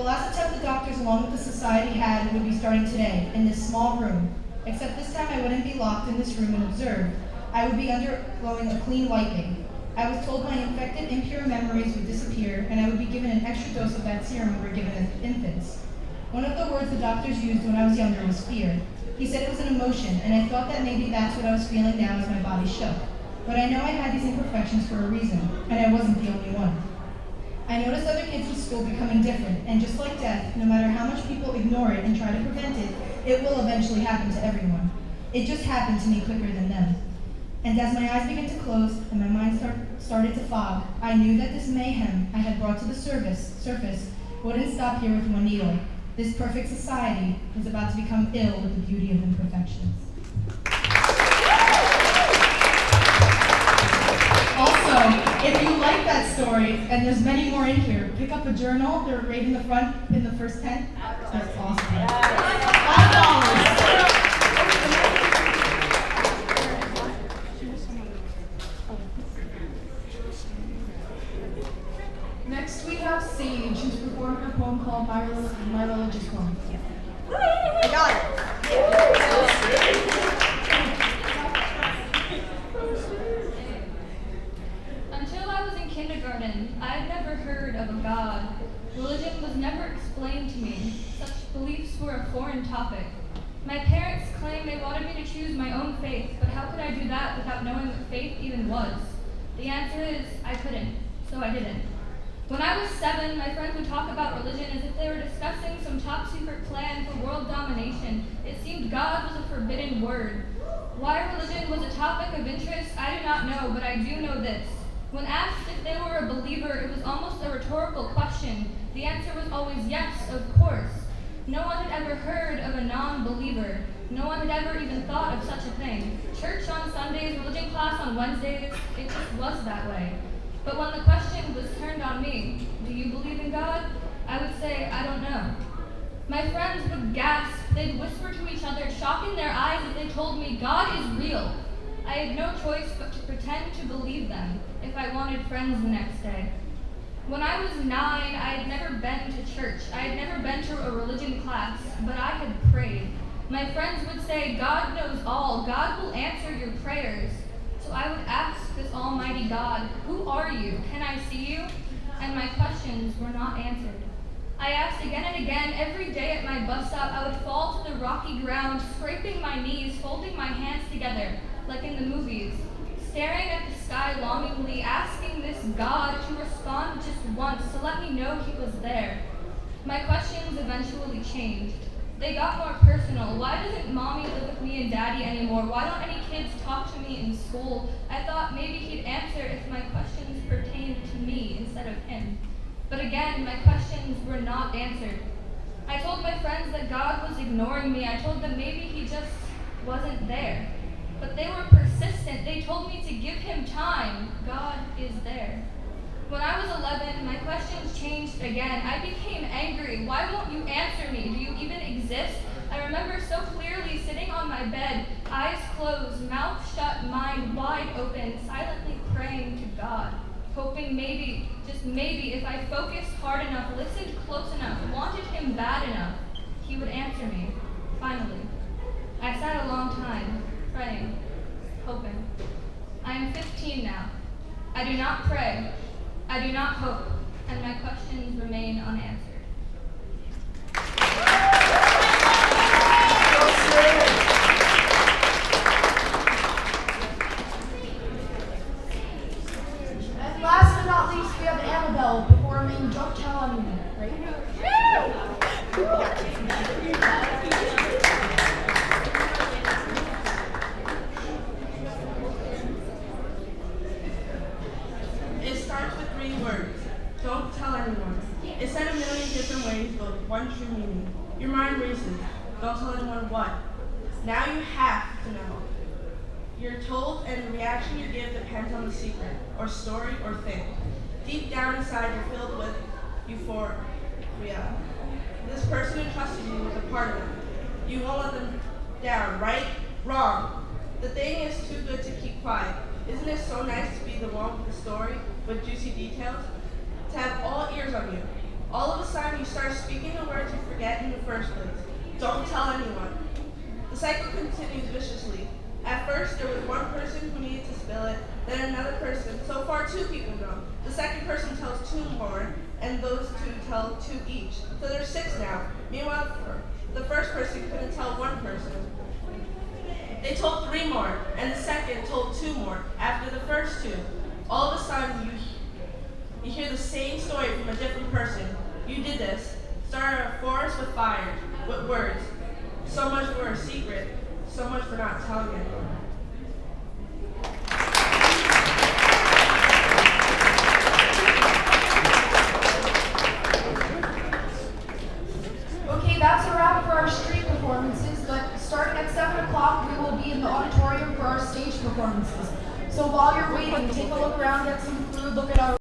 The last attempt the doctors, along with the society, had would be starting today, in this small room. Except this time I wouldn't be locked in this room and observed. I would be undergoing a clean wiping. I was told my infected, impure memories would disappear, and I would be given an extra dose of that serum we were given as infants. One of the words the doctors used when I was younger was fear. He said it was an emotion, and I thought that maybe that's what I was feeling now as my body shook. But I know I had these imperfections for a reason, and I wasn't the only one. I noticed other kids in school becoming different, and just like death, no matter how much people ignore it and try to prevent it, it will eventually happen to everyone. It just happened to me quicker than them. And as my eyes began to close and my mind started to fog, I knew that this mayhem I had brought to the surface wouldn't stop here with one needle. This perfect society was about to become ill with the beauty of imperfections. Also, if you like that story, and there's many more in here, pick up a journal. They're right in the front, in the first tent. That's awesome. $5. Next we have Sage, who's performing a poem called My Religious Poem. I got it. Until I was in kindergarten, I had never heard of a God. Religion was never explained to me. Such beliefs were a foreign topic. My parents claimed they wanted me to choose my own faith, but how could I do that without knowing what faith even was? The answer is, I couldn't, so I didn't. When I was 7, my friends would talk about religion as if they were discussing some top-secret plan for world domination. It seemed God was a forbidden word. Why religion was a topic of interest, I do not know, but I do know this. When asked if they were a believer, it was almost a rhetorical question. The answer was always yes, of course. No one had ever heard of a non-believer. No one had ever even thought of such a thing. Church on Sundays, religion class on Wednesdays, it just was that way. But when the question was turned on me, do you believe in God? I would say, I don't know. My friends would gasp, they'd whisper to each other, shock in their eyes as they told me, God is real. I had no choice but to pretend to believe them if I wanted friends the next day. When I was 9, I had never been to church. I had never been to a religion class, but I had prayed. My friends would say, God knows all. God will answer your prayers. So I would ask this almighty God, who are you? Can I see you? And my questions were not answered. I asked again and again. Every day at my bus stop, I would fall to the rocky ground, scraping my knees, folding my hands together, like in the movies, staring at the sky longingly, asking this God to respond just once, to let me know he was there. My questions eventually changed. They got more personal. Why doesn't mommy live with me and daddy anymore? Why don't any kids talk to me in school? I thought maybe he'd answer if my questions pertained to me instead of him. But again, my questions were not answered. I told my friends that God was ignoring me. I told them maybe he just wasn't there. But they were persistent. They told me to give him time. God is there. When I was 11, my questions changed again. I became angry. Why won't you answer me? Do you even exist? I remember so clearly sitting on my bed, eyes closed, mouth shut, mind wide open, silently praying to God, hoping maybe, just maybe, if I focused hard enough, listened close enough, wanted him bad enough, he would answer me, finally. I sat a long time, praying, hoping. I am 15 now. I do not pray. I do not hope, and my questions remain unanswered. And last but not least, we have Annabelle performing Don't Tell Anyone, right? It starts with 3 words. Don't tell anyone. It's said a million different ways, but one true meaning. Your mind races. Don't tell anyone what. Now you have to know. You're told, and the reaction you give depends on the secret, or story, or thing. Deep down inside, you're filled with euphoria. This person who trusted you was a part of it. You won't let them down, right? Wrong. The thing is too good to keep quiet. Isn't it so nice to be the one with the story, with juicy details? To have all ears on you. All of a a sudden you start speaking the words you forget in the first place. Don't tell anyone. The cycle continues viciously. At first, there was one person who needed to spill it, then another person. So far, 2 people know. The second person tells 2 more, and those 2 tell 2 each. So there's 6 now. Meanwhile, the first person couldn't tell 1 person. They told 3 more, and the second told 2 more after the first 2. All of a sudden, you hear the same story from a different person. You did this. Started a forest with fire, with words. So much for a secret. So much for not telling anyone.